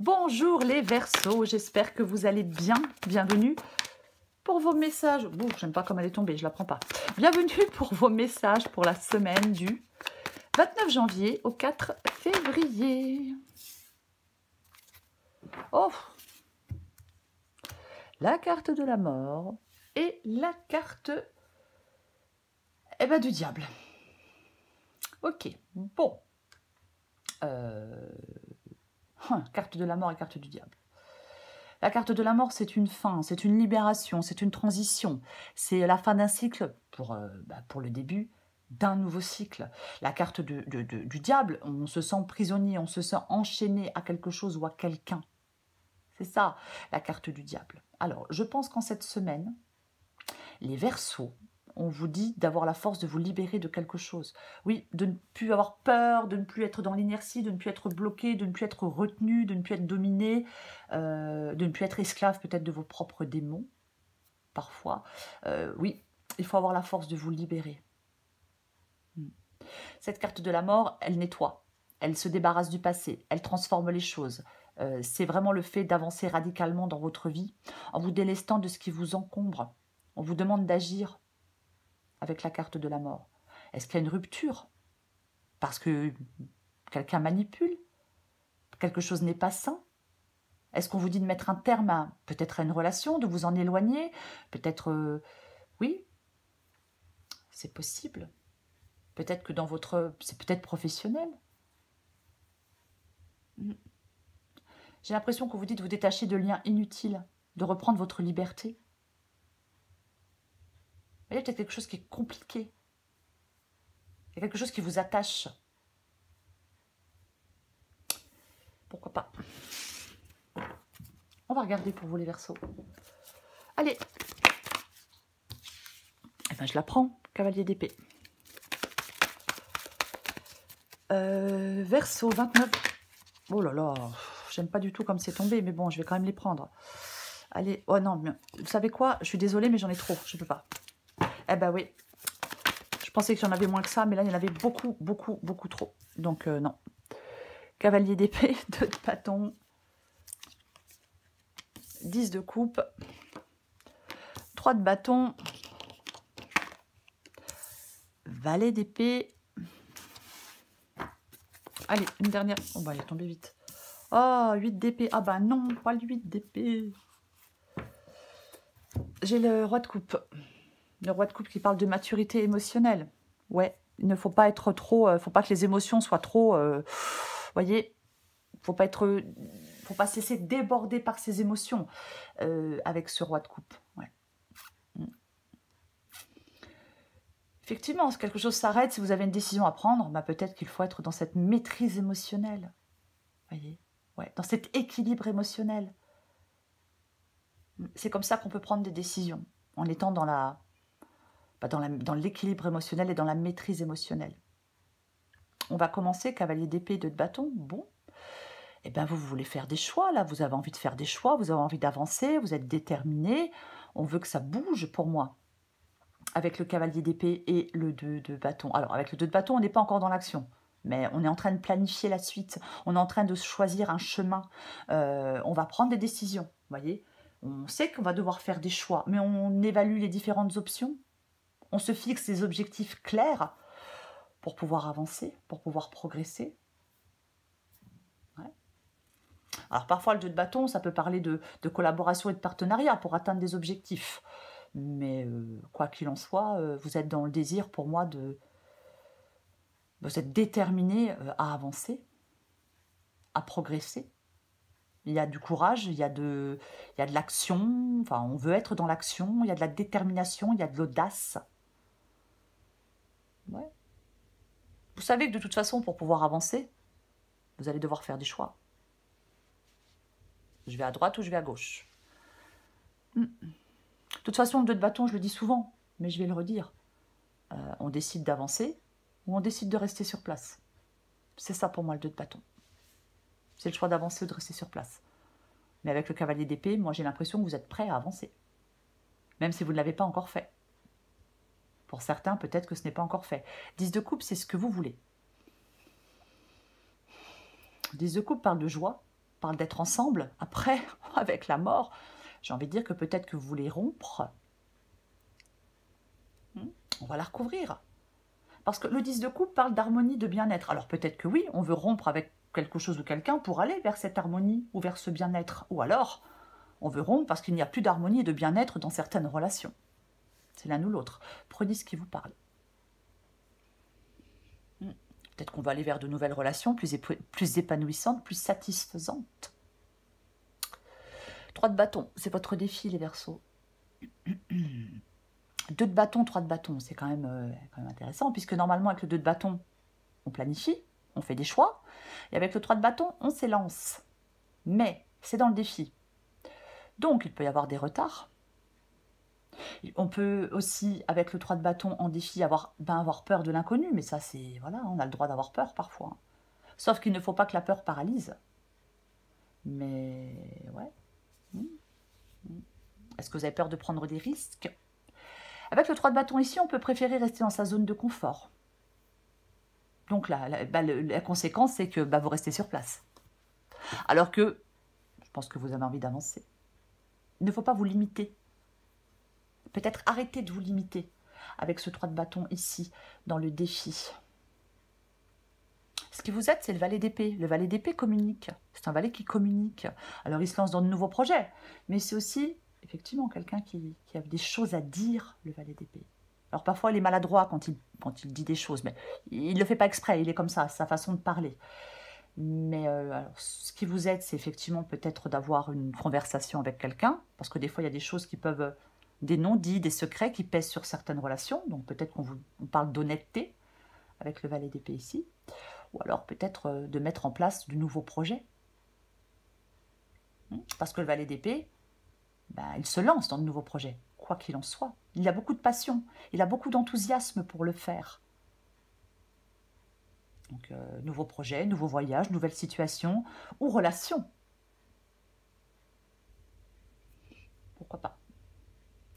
Bonjour les Verseaux, j'espère que vous allez bien. Bienvenue pour vos messages. Bon, j'aime pas comme elle est tombée, je la prends pas. Bienvenue pour vos messages pour la semaine du 29 janvier au 4 février. Oh, la carte de la mort et la carte du diable. Ok, bon. Carte de la mort et carte du diable. La carte de la mort, c'est une fin, c'est une libération, c'est une transition. C'est la fin d'un cycle pour le début d'un nouveau cycle. La carte du diable, on se sent prisonnier, on se sent enchaîné à quelque chose ou à quelqu'un. C'est ça, la carte du diable. Alors, je pense qu'en cette semaine, les Verseaux, on vous dit d'avoir la force de vous libérer de quelque chose. Oui, de ne plus avoir peur, de ne plus être dans l'inertie, de ne plus être bloqué, de ne plus être retenu, de ne plus être dominé, de ne plus être esclave peut-être de vos propres démons, parfois. Oui, il faut avoir la force de vous libérer. Cette carte de la mort, elle nettoie, elle se débarrasse du passé, elle transforme les choses. C'est vraiment le fait d'avancer radicalement dans votre vie, en vous délestant de ce qui vous encombre. On vous demande d'agir avec la carte de la mort. Est-ce qu'il y a une rupture? Parce que quelqu'un manipule? Quelque chose n'est pas sain? Est-ce qu'on vous dit de mettre un terme à peut-être à une relation, de vous en éloigner? Peut-être, oui, c'est possible. Peut-être que dans votre... c'est peut-être professionnel. J'ai l'impression qu'on vous dit de vous détacher de liens inutiles, de reprendre votre liberté. Il y a peut-être quelque chose qui est compliqué. Il y a quelque chose qui vous attache. Pourquoi pas? On va regarder pour vous les Verseaux. Allez. Eh ben, je la prends, cavalier d'épée. Verseau 29. Oh là là, j'aime pas du tout comme c'est tombé, mais bon, je vais quand même les prendre. Allez, oh non, mais vous savez quoi? Je suis désolée, mais j'en ai trop, je peux pas. Eh ben oui, je pensais que j'en avais moins que ça, mais là, il y en avait beaucoup, beaucoup, beaucoup trop. Donc non. Cavalier d'épée, 2 de bâton, 10 de coupe, 3 de bâton, valet d'épée. Allez, une dernière. Oh bah, il est tombé vite. Oh, 8 d'épée. Ah bah non, pas le 8 d'épée. J'ai le roi de coupe. Le roi de coupe qui parle de maturité émotionnelle. Ouais, il ne faut pas être trop... faut pas que les émotions soient trop... voyez, faut pas se laisser déborder par ses émotions avec ce roi de coupe. Ouais. Effectivement, si quelque chose s'arrête, si vous avez une décision à prendre, bah peut-être qu'il faut être dans cette maîtrise émotionnelle. Voyez, ouais, dans cet équilibre émotionnel. C'est comme ça qu'on peut prendre des décisions, en étant dans l'équilibre émotionnel et dans la maîtrise émotionnelle. On va commencer, cavalier d'épée, 2 de bâton. Bon, eh bien vous voulez faire des choix, là, vous avez envie de faire des choix, vous avez envie d'avancer, vous êtes déterminé, on veut que ça bouge pour moi. Avec le cavalier d'épée et le 2 de bâton. Alors, avec le 2 de bâton, on n'est pas encore dans l'action, mais on est en train de planifier la suite, on est en train de choisir un chemin, on va prendre des décisions, vous voyez. On sait qu'on va devoir faire des choix, mais on évalue les différentes options, on se fixe des objectifs clairs pour pouvoir avancer, pour pouvoir progresser. Ouais. Alors, parfois, le 2 de bâton, ça peut parler de collaboration et de partenariat pour atteindre des objectifs. Mais quoi qu'il en soit, vous êtes dans le désir pour moi de... Vous êtes déterminé à avancer, à progresser. Il y a du courage, il y a de l'action, enfin on veut être dans l'action, il y a de la détermination, il y a de l'audace. Ouais. Vous savez que de toute façon, pour pouvoir avancer, vous allez devoir faire des choix. Je vais à droite ou je vais à gauche. De toute façon, le 2 de bâton, je le dis souvent, mais je vais le redire. On décide d'avancer ou on décide de rester sur place. C'est ça pour moi le 2 de bâton. C'est le choix d'avancer ou de rester sur place. Mais avec le cavalier d'épée, moi j'ai l'impression que vous êtes prêt à avancer. Même si vous ne l'avez pas encore fait. Pour certains, peut-être que ce n'est pas encore fait. 10 de coupe, c'est ce que vous voulez. 10 de coupe parle de joie, parle d'être ensemble. Après, avec la mort, j'ai envie de dire que peut-être que vous voulez rompre. On va la recouvrir. Parce que le 10 de coupe parle d'harmonie, de bien-être. Alors peut-être que oui, on veut rompre avec quelque chose ou quelqu'un pour aller vers cette harmonie ou vers ce bien-être. Ou alors, on veut rompre parce qu'il n'y a plus d'harmonie et de bien-être dans certaines relations. C'est l'un ou l'autre. Prenez ce qui vous parle. Peut-être qu'on va aller vers de nouvelles relations plus épanouissantes, plus satisfaisantes. 3 de bâton, c'est votre défi les Verseaux. 2 de bâton, 3 de bâton, c'est quand même intéressant, puisque normalement avec le 2 de bâton, on planifie, on fait des choix, et avec le 3 de bâton, on s'élance. Mais c'est dans le défi. Donc il peut y avoir des retards. On peut aussi, avec le 3 de bâton en défi, avoir peur de l'inconnu, mais ça c'est, voilà, on a le droit d'avoir peur parfois. Sauf qu'il ne faut pas que la peur paralyse. Mais ouais. Est-ce que vous avez peur de prendre des risques? Avec le 3 de bâton ici, on peut préférer rester dans sa zone de confort. Donc la conséquence, c'est que vous restez sur place. Alors que, je pense que vous avez envie d'avancer. Il ne faut pas vous limiter. Peut-être arrêter de vous limiter avec ce 3 de bâton ici, dans le défi. Ce qui vous aide, c'est le valet d'épée. Le valet d'épée communique. C'est un valet qui communique. Alors, il se lance dans de nouveaux projets. Mais c'est aussi, effectivement, quelqu'un qui a des choses à dire, le valet d'épée. Alors, parfois, il est maladroit quand il dit des choses. Mais il ne le fait pas exprès. Il est comme ça, sa façon de parler. Mais alors, ce qui vous aide, c'est effectivement peut-être d'avoir une conversation avec quelqu'un. Parce que des fois, il y a des choses qui peuvent... des non-dits, des secrets qui pèsent sur certaines relations. Donc, peut-être qu'on parle d'honnêteté avec le valet d'épée ici. Ou alors peut-être de mettre en place de nouveaux projets. Parce que le valet d'épée, il se lance dans de nouveaux projets, quoi qu'il en soit. Il a beaucoup de passion, il a beaucoup d'enthousiasme pour le faire. Donc, nouveaux projets, nouveaux voyages, nouvelles situations ou relations. Pourquoi pas?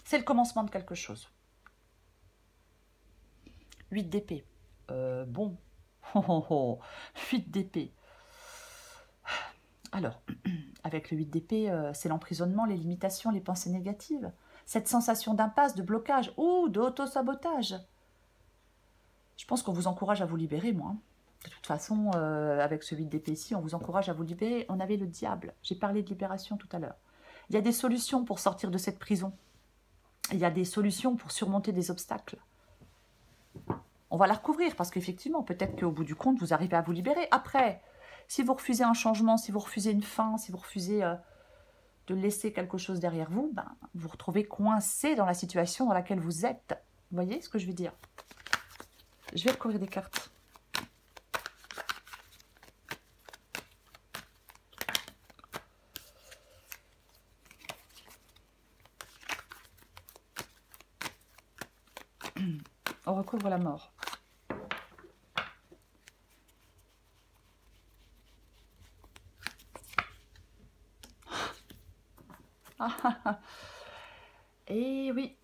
C'est le commencement de quelque chose. 8 d'épée. Bon. 8 d'épée. Alors, avec le 8 d'épée, c'est l'emprisonnement, les limitations, les pensées négatives. Cette sensation d'impasse, de blocage ou d'auto-sabotage. Je pense qu'on vous encourage à vous libérer, moi. De toute façon, avec ce 8 d'épée ici, on vous encourage à vous libérer. On avait le diable. J'ai parlé de libération tout à l'heure. Il y a des solutions pour sortir de cette prison. Il y a des solutions pour surmonter des obstacles. On va la recouvrir parce qu'effectivement, peut-être qu'au bout du compte, vous arrivez à vous libérer. Après, si vous refusez un changement, si vous refusez une fin, si vous refusez de laisser quelque chose derrière vous, vous vous retrouvez coincé dans la situation dans laquelle vous êtes. Vous voyez ce que je veux dire? Je vais recouvrir des cartes. On recouvre la mort. Et oui.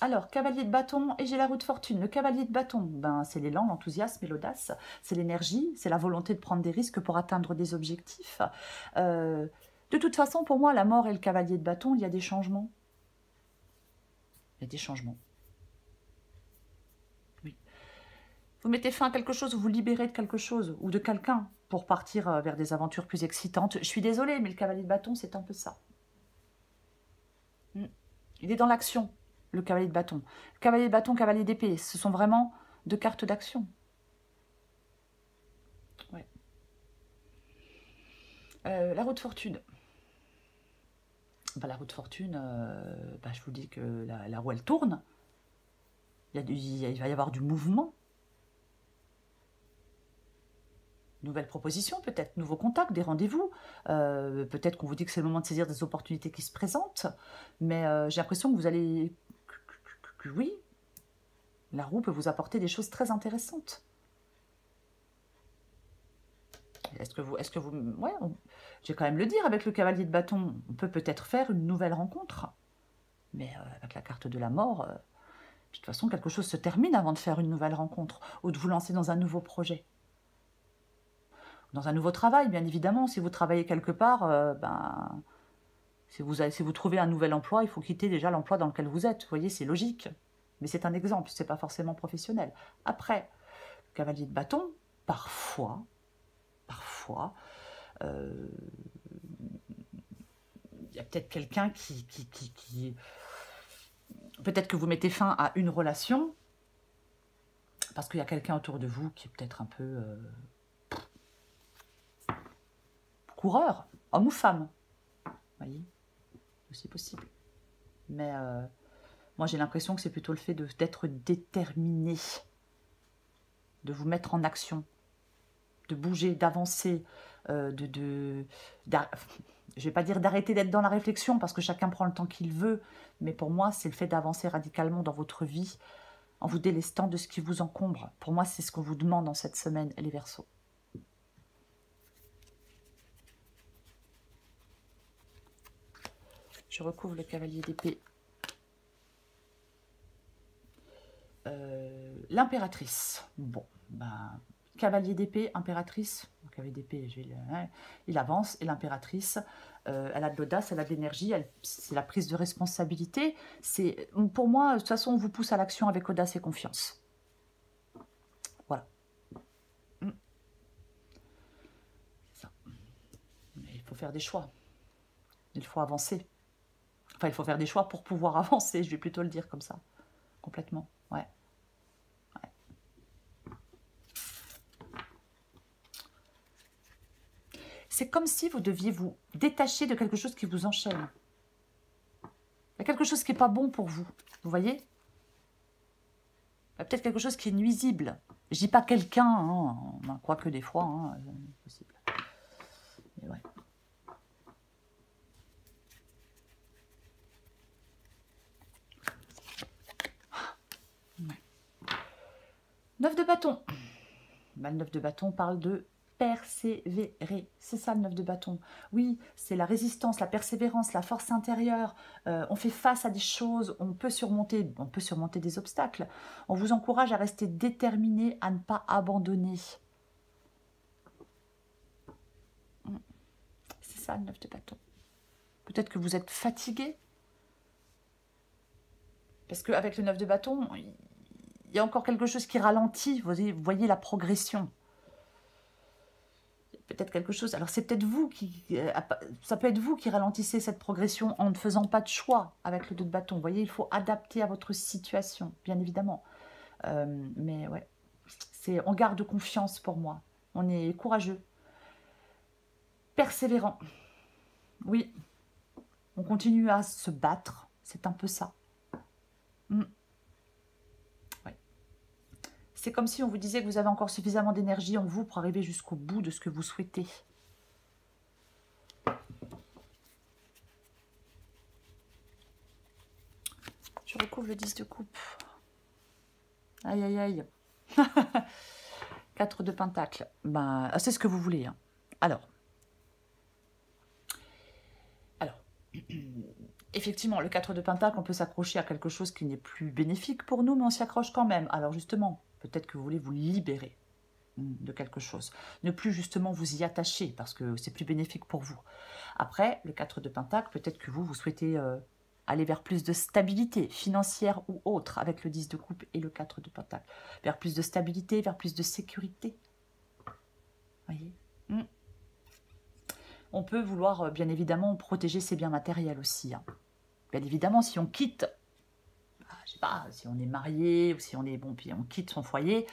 Alors, cavalier de bâton, et j'ai la roue de fortune. Le cavalier de bâton, c'est l'élan, l'enthousiasme et l'audace. C'est l'énergie, c'est la volonté de prendre des risques pour atteindre des objectifs. De toute façon, pour moi, la mort et le cavalier de bâton, il y a des changements. Il y a des changements. Oui. Vous mettez fin à quelque chose, vous vous libérez de quelque chose ou de quelqu'un pour partir vers des aventures plus excitantes. Je suis désolée, mais le cavalier de bâton, c'est un peu ça. Il est dans l'action, le cavalier de bâton. Cavalier de bâton, cavalier d'épée, ce sont vraiment deux cartes d'action. Ouais. La roue de fortune. La roue de fortune, je vous dis que la roue, elle tourne. Il va y avoir du mouvement. Nouvelles propositions, peut-être, nouveaux contacts, des rendez-vous. Peut-être qu'on vous dit que c'est le moment de saisir des opportunités qui se présentent. Mais j'ai l'impression que vous allez... oui, la roue peut vous apporter des choses très intéressantes. Est-ce que vous... Ouais, je vais quand même le dire, avec le cavalier de bâton, on peut peut-être faire une nouvelle rencontre. Mais avec la carte de la mort, de toute façon, quelque chose se termine avant de faire une nouvelle rencontre ou de vous lancer dans un nouveau projet. Dans un nouveau travail, bien évidemment. Si vous travaillez quelque part, ben, si vous trouvez un nouvel emploi, il faut quitter déjà l'emploi dans lequel vous êtes. Vous voyez, c'est logique. Mais c'est un exemple, c'est pas forcément professionnel. Après, cavalier de bâton, parfois, euh, il y a peut-être quelqu'un qui... Peut-être que vous mettez fin à une relation parce qu'il y a quelqu'un autour de vous qui est peut-être un peu coureur, homme ou femme. Vous voyez, c'est aussi possible. Mais moi, j'ai l'impression que c'est plutôt le fait d'être déterminé, de vous mettre en action, de bouger, d'avancer, je ne vais pas dire d'arrêter d'être dans la réflexion parce que chacun prend le temps qu'il veut, mais pour moi, c'est le fait d'avancer radicalement dans votre vie en vous délestant de ce qui vous encombre. Pour moi, c'est ce qu'on vous demande en cette semaine, les Verseaux. Je recouvre le cavalier d'épée. L'impératrice. Bon, ben, cavalier d'épée, impératrice. Cavalier d'épée, il avance. Et l'impératrice, elle a de l'audace, elle a de l'énergie, c'est la prise de responsabilité. Pour moi, de toute façon, on vous pousse à l'action avec audace et confiance. Voilà. C'est ça. Mais il faut faire des choix. Il faut avancer. Enfin, il faut faire des choix pour pouvoir avancer, je vais plutôt le dire comme ça. Complètement, ouais. C'est comme si vous deviez vous détacher de quelque chose qui vous enchaîne. Il y a quelque chose qui n'est pas bon pour vous, vous voyez? Il y a peut-être quelque chose qui est nuisible. Je dis pas quelqu'un, hein, quoique des fois, hein, c'est possible. Mais ouais. Ouais. 9 de bâton. Ben, le 9 de bâton parle de persévérer. C'est ça le 9 de bâton. Oui, c'est la résistance, la persévérance, la force intérieure. On fait face à des choses, on peut surmonter des obstacles. On vous encourage à rester déterminé, à ne pas abandonner. C'est ça le 9 de bâton. Peut-être que vous êtes fatigué. Parce qu'avec le 9 de bâton, il y a encore quelque chose qui ralentit. Vous voyez la progression. Peut-être quelque chose. Alors c'est peut-être vous ça peut être vous qui ralentissez cette progression en ne faisant pas de choix avec le 2 de bâton. Vous voyez, il faut adapter à votre situation, bien évidemment. Mais ouais, on garde confiance pour moi. On est courageux, persévérant. Oui, on continue à se battre. C'est un peu ça. Ouais. C'est comme si on vous disait que vous avez encore suffisamment d'énergie en vous pour arriver jusqu'au bout de ce que vous souhaitez. Je recouvre le 10 de coupe. Aïe, aïe, aïe. 4 de pentacle. Ben, c'est ce que vous voulez. Hein. Alors, effectivement, le 4 de pentacle, on peut s'accrocher à quelque chose qui n'est plus bénéfique pour nous, mais on s'y accroche quand même. Alors justement, peut-être que vous voulez vous libérer de quelque chose. Ne plus justement vous y attacher, parce que c'est plus bénéfique pour vous. Après, le 4 de pentacle, peut-être que vous souhaitez aller vers plus de stabilité financière ou autre, avec le 10 de coupe et le 4 de pentacle. Vers plus de stabilité, vers plus de sécurité. Voyez. On peut vouloir, bien évidemment, protéger ses biens matériels aussi. Hein. Bien évidemment, si on quitte, je sais pas, si on est marié, ou si on est, bon, puis on quitte son foyer,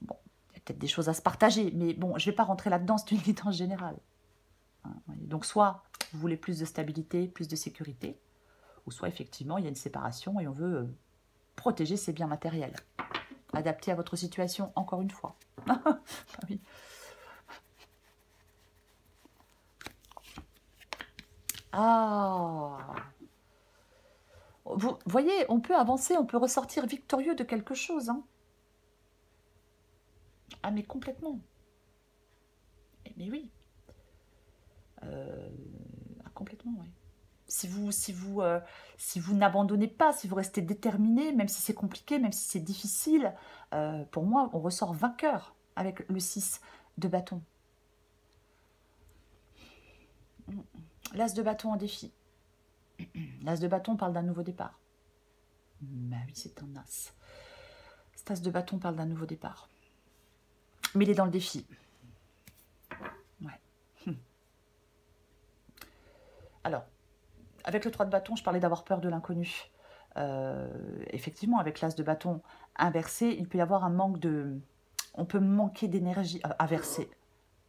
bon, il y a peut-être des choses à se partager, mais bon, je ne vais pas rentrer là-dedans, c'est une guidance générale. Hein, donc, soit vous voulez plus de stabilité, plus de sécurité, ou soit, effectivement, il y a une séparation et on veut protéger ses biens matériels. Adapté à votre situation, encore une fois. Ah oui. Ah, vous voyez, on peut avancer, on peut ressortir victorieux de quelque chose. Hein. Ah, mais complètement. Mais oui. Complètement, oui. Si vous n'abandonnez pas, si vous restez déterminé, même si c'est compliqué, même si c'est difficile, pour moi, on ressort vainqueur avec le 6 de bâton. L'as de bâton en défi. L'as de bâton parle d'un nouveau départ. Bah oui, c'est un as. Cet as de bâton parle d'un nouveau départ. Mais il est dans le défi. Ouais. Alors, avec le 3 de bâton, je parlais d'avoir peur de l'inconnu. Effectivement, avec l'as de bâton inversé, il peut y avoir un manque de... On peut manquer d'énergie inversée.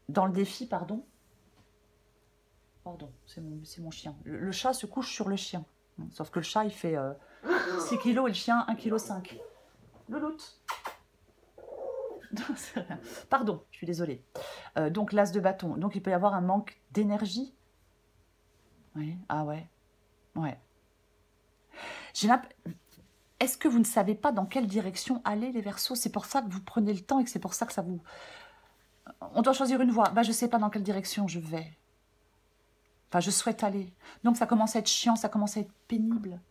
Dans le défi, pardon. Pardon, c'est mon chien. Le chat se couche sur le chien. Sauf que le chat, il fait 6 kilos et le chien, 1,5 kg. Louloute. Pardon, je suis désolée. Donc, l'as de bâton. Donc, il peut y avoir un manque d'énergie. Oui, ah ouais. Ouais. Est-ce que vous ne savez pas dans quelle direction aller, les Verseaux? C'est pour ça que vous prenez le temps et que c'est pour ça que ça vous... On doit choisir une voie. Bah, je ne sais pas dans quelle direction je vais. Enfin, je souhaite aller. Donc, ça commence à être chiant, ça commence à être pénible.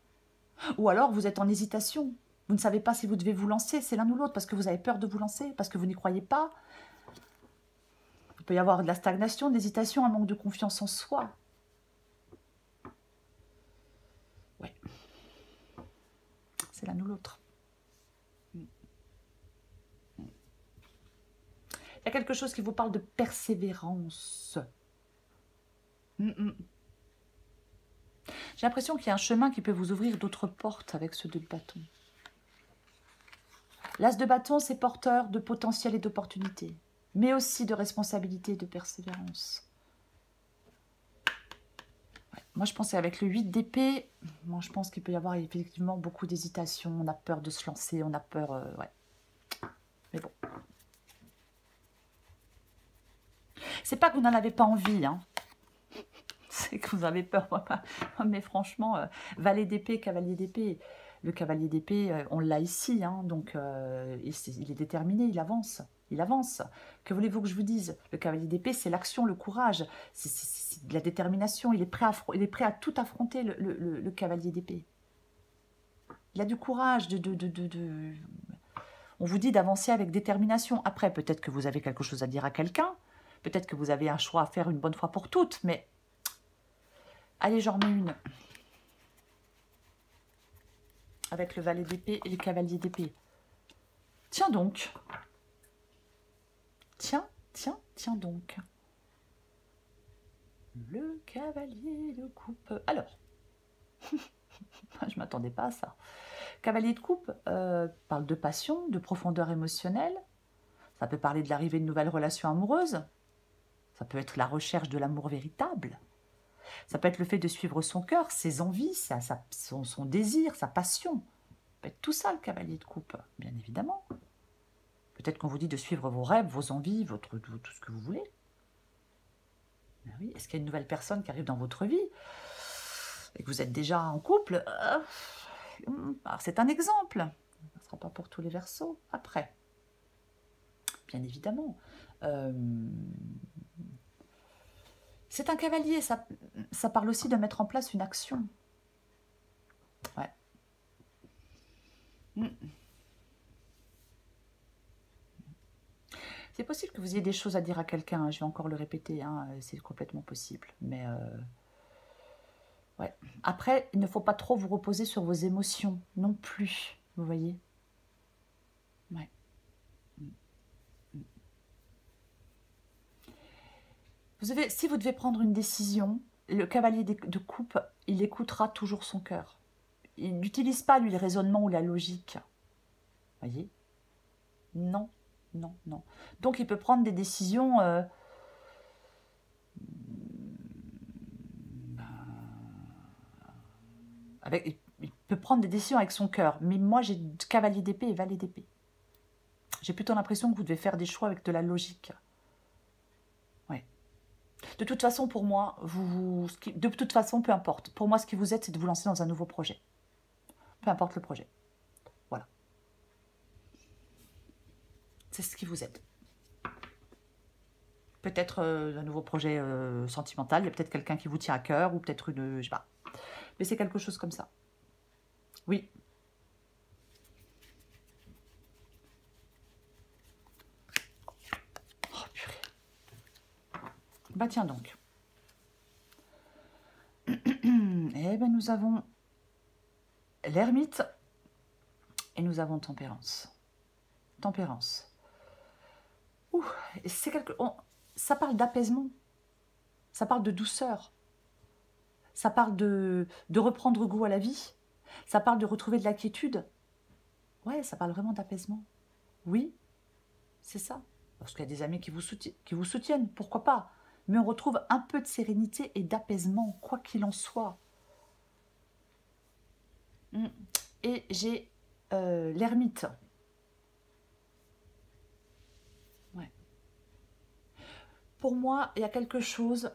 Ou alors, vous êtes en hésitation. Vous ne savez pas si vous devez vous lancer. C'est l'un ou l'autre parce que vous avez peur de vous lancer, parce que vous n'y croyez pas. Il peut y avoir de la stagnation, de l'hésitation, un manque de confiance en soi. Ouais. C'est l'un ou l'autre. Il y a quelque chose qui vous parle de persévérance. J'ai l'impression qu'il y a un chemin qui peut vous ouvrir d'autres portes avec ce 2 de bâton. L'as de bâton, c'est porteur de potentiel et d'opportunités, mais aussi de responsabilité et de persévérance. Ouais. Moi, je pensais avec le 8 d'épée, moi, je pense qu'il peut y avoir effectivement beaucoup d'hésitation. On a peur de se lancer, on a peur... ouais. Mais bon. C'est pas que vous n'en avez pas envie, hein. C'est que vous avez peur. Mais franchement, valet d'épée, cavalier d'épée. Le cavalier d'épée, on l'a ici, hein, donc il est déterminé, il avance. Il avance. Que voulez-vous que je vous dise? Le cavalier d'épée, c'est l'action, le courage, c'est de la détermination. Il est prêt à tout affronter, le cavalier d'épée. Il a du courage, On vous dit d'avancer avec détermination. Après, peut-être que vous avez quelque chose à dire à quelqu'un. Peut-être que vous avez un choix à faire une bonne fois pour toutes, mais... Allez, j'en remets une. Avec le valet d'épée et le cavalier d'épée. Tiens donc. Tiens donc. Le cavalier de coupe. Alors, je m'attendais pas à ça. Cavalier de coupe parle de passion, de profondeur émotionnelle. Ça peut parler de l'arrivée de nouvelles relations amoureuses. Ça peut être la recherche de l'amour véritable. Ça peut être le fait de suivre son cœur, ses envies, son désir, sa passion. Ça peut être tout ça, le cavalier de coupe, bien évidemment. Peut-être qu'on vous dit de suivre vos rêves, vos envies, tout ce que vous voulez. Ben oui. Est-ce qu'il y a une nouvelle personne qui arrive dans votre vie et que vous êtes déjà en couple? Alors, c'est un exemple. Ça ne sera pas pour tous les Verseaux. Après, bien évidemment. C'est un cavalier. Ça parle aussi de mettre en place une action. Ouais. C'est possible que vous ayez des choses à dire à quelqu'un, hein, je vais encore le répéter, hein, c'est complètement possible. Mais ouais. Après, il ne faut pas trop vous reposer sur vos émotions non plus, vous voyez. Ouais. Si vous devez prendre une décision, le cavalier de coupe, il écoutera toujours son cœur. Il n'utilise pas, lui, le raisonnement ou la logique. Vous voyez. Non. Donc, il peut prendre des décisions... il peut prendre des décisions avec son cœur. Mais moi, j'ai cavalier d'épée et valet d'épée. J'ai plutôt l'impression que vous devez faire des choix avec de la logique. Ouais. De toute façon, pour moi, de toute façon, peu importe. Pour moi, ce qui vous aide, c'est de vous lancer dans un nouveau projet. Peu importe le projet. Voilà. C'est ce qui vous aide. Peut-être un nouveau projet sentimental, il y a peut-être quelqu'un qui vous tient à cœur, ou peut-être une... je sais pas. Mais c'est quelque chose comme ça. Oui. Oh, purée. Bah tiens donc. Eh bien, nous avons l'ermite et nous avons tempérance. Tempérance. Ouh, c'est ça parle d'apaisement. Ça parle de douceur. Ça parle de reprendre goût à la vie. Ça parle de retrouver de la quiétude. Ouais, ça parle vraiment d'apaisement. Oui, c'est ça. Parce qu'il y a des amis qui vous soutiennent, pourquoi pas. Mais on retrouve un peu de sérénité et d'apaisement, quoi qu'il en soit. Et j'ai l'ermite. Ouais. Pour moi, il y a quelque chose...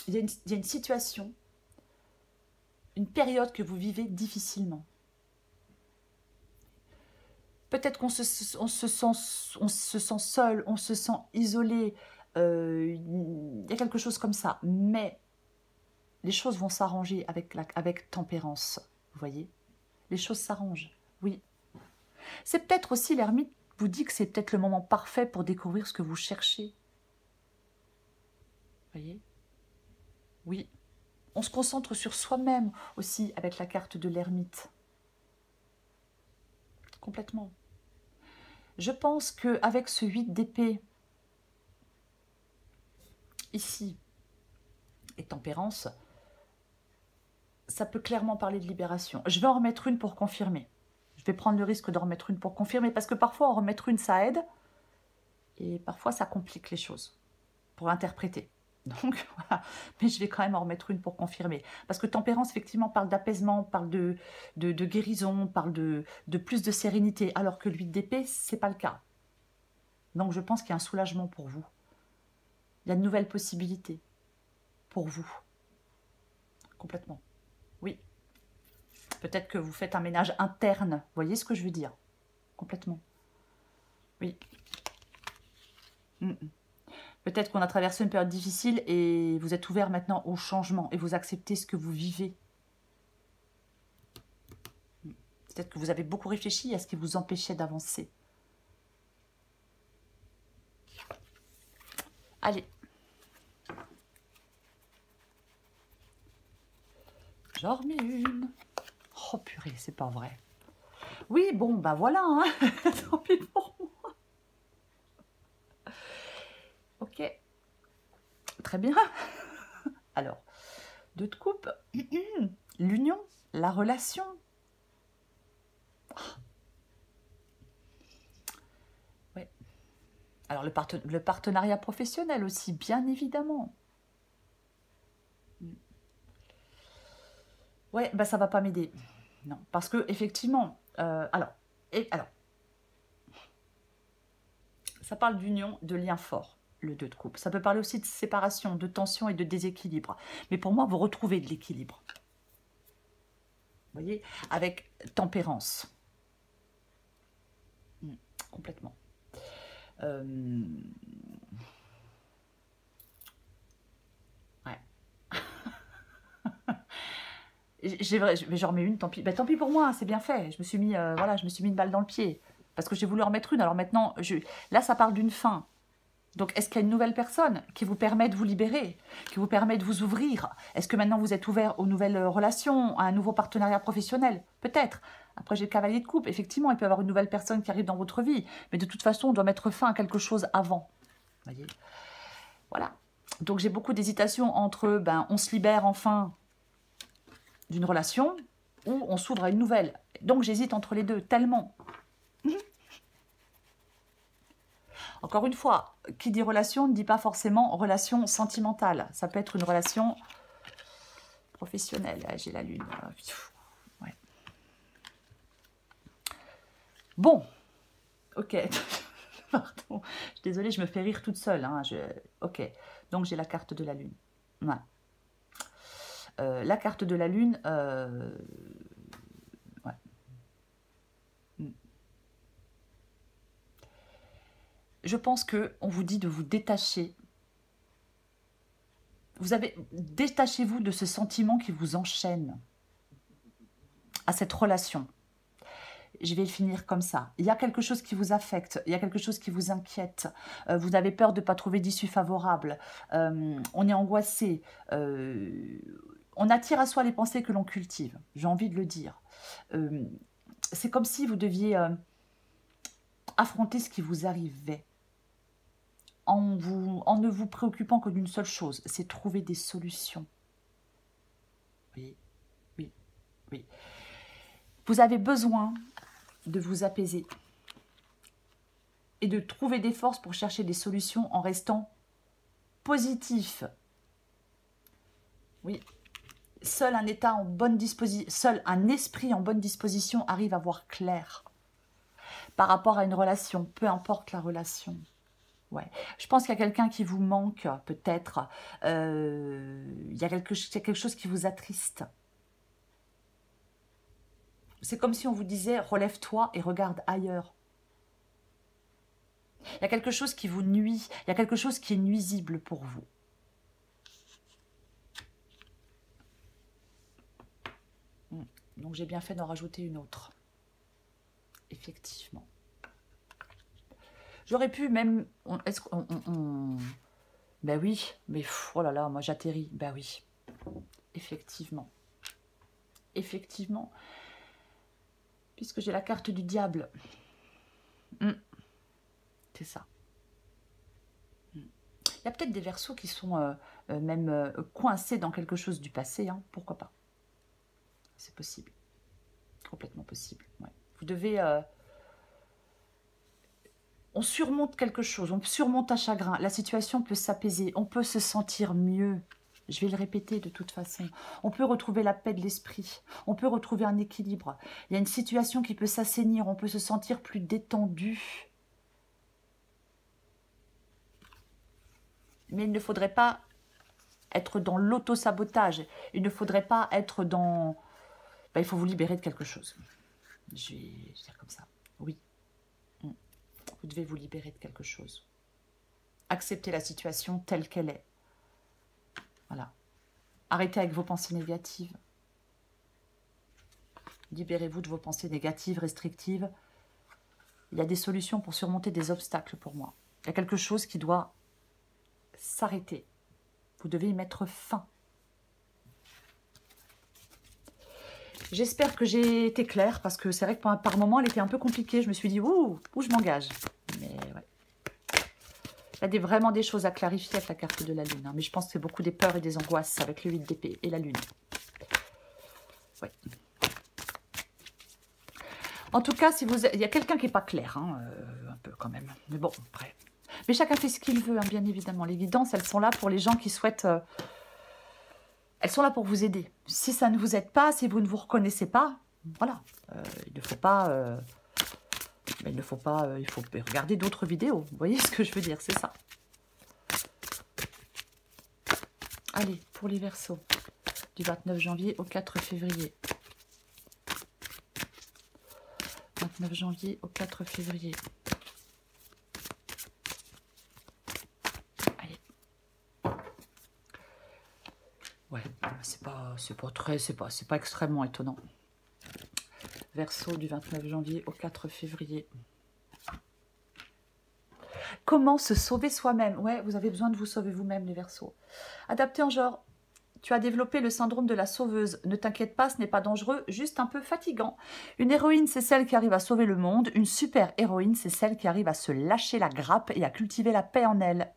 il y a une situation, une période que vous vivez difficilement. Peut-être qu'on se sent seul, on se sent isolé, il y a quelque chose comme ça. Mais les choses vont s'arranger avec tempérance, vous voyez. Les choses s'arrangent, oui. C'est peut-être aussi, l'ermite vous dit que c'est peut-être le moment parfait pour découvrir ce que vous cherchez. Vous voyez? Oui. On se concentre sur soi-même aussi avec la carte de l'ermite. Complètement. Je pense qu'avec ce 8 d'épée, ici, et tempérance, ça peut clairement parler de libération. Je vais en remettre une pour confirmer. Je vais prendre le risque d'en remettre une pour confirmer, parce que parfois, en remettre une, ça aide, et parfois, ça complique les choses pour interpréter. Donc, voilà. Mais je vais quand même en remettre une pour confirmer. Parce que tempérance, effectivement, parle d'apaisement, parle de guérison, parle de plus de sérénité, alors que l'huile d'épée, ce n'est pas le cas. Donc, je pense qu'il y a un soulagement pour vous. Il y a de nouvelles possibilités pour vous. Complètement. Oui. Peut-être que vous faites un ménage interne. Vous voyez ce que je veux dire? Complètement. Oui. Peut-être qu'on a traversé une période difficile et vous êtes ouvert maintenant au changement et vous acceptez ce que vous vivez. Peut-être que vous avez beaucoup réfléchi à ce qui vous empêchait d'avancer. Allez. J'en remets une. Oh purée, c'est pas vrai. Oui, bon, bah voilà, hein. Tant pis pour moi. Ok. Très bien. Alors, 2 de coupe. L'union, la relation. Ouais. Alors, le partenariat professionnel aussi, bien évidemment. Ouais, bah ça va pas m'aider. Non, parce que effectivement, alors, ça parle d'union, de lien fort, le 2 de coupe. Ça peut parler aussi de séparation, de tension et de déséquilibre. Mais pour moi, vous retrouvez de l'équilibre. Vous voyez, avec tempérance. Complètement. Ouais. J'en remets une, tant pis. Bah, tant pis pour moi, c'est bien fait. Je me suis mis, voilà, je me suis mis une balle dans le pied. Parce que j'ai voulu en mettre une. Alors maintenant, là, ça parle d'une fin. Donc, est-ce qu'il y a une nouvelle personne qui vous permet de vous libérer, qui vous permet de vous ouvrir? Est-ce que maintenant, vous êtes ouvert aux nouvelles relations, à un nouveau partenariat professionnel? Peut-être. Après, j'ai le cavalier de coupe. Effectivement, il peut y avoir une nouvelle personne qui arrive dans votre vie. Mais de toute façon, on doit mettre fin à quelque chose avant. Vous voyez? Voilà. Donc, j'ai beaucoup d'hésitation entre, on se libère enfin d'une relation ou on s'ouvre à une nouvelle. Donc, j'hésite entre les deux, tellement. Encore une fois, qui dit relation ne dit pas forcément relation sentimentale. Ça peut être une relation professionnelle. J'ai la lune. Ouais. Bon. Ok. Pardon. Je suis désolée, je me fais rire toute seule. Hein. Ok. Donc, j'ai la carte de la lune. Ouais. La carte de la lune... Ouais. Je pense qu'on vous dit de vous détacher. Détachez-vous de ce sentiment qui vous enchaîne à cette relation. je vais finir comme ça. Il y a quelque chose qui vous affecte, il y a quelque chose qui vous inquiète. Vous avez peur de ne pas trouver d'issue favorable. On est angoissé. On attire à soi les pensées que l'on cultive. J'ai envie de le dire. C'est comme si vous deviez affronter ce qui vous arrivait en ne vous préoccupant que d'une seule chose, c'est trouver des solutions. Oui, oui, oui. Vous avez besoin de vous apaiser et de trouver des forces pour chercher des solutions en restant positif. Oui, seul un état en bonne disposition, seul un esprit en bonne disposition arrive à voir clair par rapport à une relation, peu importe la relation. Ouais. Je pense qu'il y a quelqu'un qui vous manque, peut-être. Il y a quelque chose qui vous attriste. C'est comme si on vous disait, relève-toi et regarde ailleurs. Il y a quelque chose qui vous nuit, il y a quelque chose qui est nuisible pour vous. Donc j'ai bien fait d'en rajouter une autre. Effectivement. J'aurais pu même... Ben oui, mais oh là là, moi j'atterris. Ben oui, effectivement. Effectivement. Puisque j'ai la carte du diable. C'est ça. Il y a peut-être des Verseaux qui sont même coincés dans quelque chose du passé. Hein, pourquoi pas? C'est possible. Complètement possible. Ouais. Vous devez... on surmonte quelque chose, on surmonte un chagrin, la situation peut s'apaiser, on peut se sentir mieux. Je vais le répéter de toute façon. On peut retrouver la paix de l'esprit, on peut retrouver un équilibre. Il y a une situation qui peut s'assainir, on peut se sentir plus détendu. Mais il ne faudrait pas être dans l'auto-sabotage. Il ne faudrait pas être dans... Ben, il faut vous libérer de quelque chose. Je vais dire comme ça. Oui. Vous devez vous libérer de quelque chose. Acceptez la situation telle qu'elle est. Voilà. Arrêtez avec vos pensées négatives. Libérez-vous de vos pensées négatives, restrictives. Il y a des solutions pour surmonter des obstacles pour moi. Il y a quelque chose qui doit s'arrêter. Vous devez y mettre fin. J'espère que j'ai été claire parce que c'est vrai que par moment, elle était un peu compliquée. Je me suis dit, où je m'engage. Mais ouais. Il y a vraiment des choses à clarifier avec la carte de la Lune. Hein. Mais je pense que c'est beaucoup des peurs et des angoisses avec le 8 d'épée et la Lune. Ouais. En tout cas, si vous... il y a quelqu'un qui n'est pas clair, hein, un peu quand même. Mais bon, après. Mais chacun fait ce qu'il veut, hein, bien évidemment. Les guidances, elles sont là pour les gens qui souhaitent... elles sont là pour vous aider. Si ça ne vous aide pas, si vous ne vous reconnaissez pas, voilà. Il ne faut pas... il faut regarder d'autres vidéos. Vous voyez ce que je veux dire, c'est ça. Allez, pour les Verseaux, du 29 janvier au 4 février. 29 janvier au 4 février. Allez. Ouais, c'est pas extrêmement étonnant. Verseau du 29 janvier au 4 février. Comment se sauver soi-même? Ouais, vous avez besoin de vous sauver vous-même, les Verseaux. Adapté en genre. Tu as développé le syndrome de la sauveuse. Ne t'inquiète pas, ce n'est pas dangereux, juste un peu fatigant. Une héroïne, c'est celle qui arrive à sauver le monde. Une super héroïne, c'est celle qui arrive à se lâcher la grappe et à cultiver la paix en elle.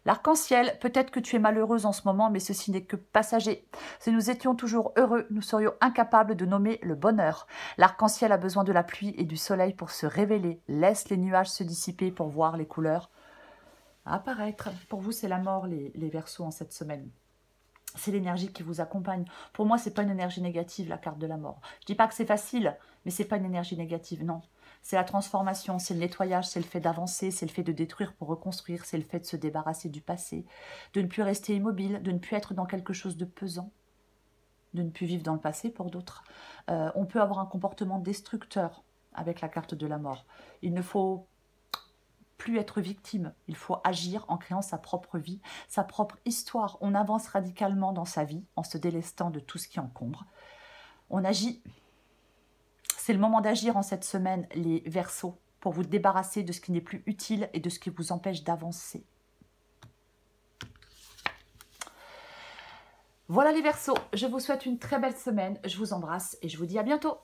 L'arc-en-ciel, peut-être que tu es malheureuse en ce moment, mais ceci n'est que passager. Si nous étions toujours heureux, nous serions incapables de nommer le bonheur. L'arc-en-ciel a besoin de la pluie et du soleil pour se révéler. Laisse les nuages se dissiper pour voir les couleurs apparaître. Pour vous, c'est la mort, les Verseaux, en cette semaine. C'est l'énergie qui vous accompagne. Pour moi, ce n'est pas une énergie négative, la carte de la mort. Je ne dis pas que c'est facile, mais ce n'est pas une énergie négative, non. C'est la transformation, c'est le nettoyage, c'est le fait d'avancer, c'est le fait de détruire pour reconstruire, c'est le fait de se débarrasser du passé, de ne plus rester immobile, de ne plus être dans quelque chose de pesant, de ne plus vivre dans le passé pour d'autres. On peut avoir un comportement destructeur avec la carte de la mort. Il ne faut plus être victime, il faut agir en créant sa propre vie, sa propre histoire. On avance radicalement dans sa vie en se délestant de tout ce qui encombre. On agit. C'est le moment d'agir en cette semaine, les Verseaux, pour vous débarrasser de ce qui n'est plus utile et de ce qui vous empêche d'avancer. Voilà les Verseaux, je vous souhaite une très belle semaine, je vous embrasse et je vous dis à bientôt.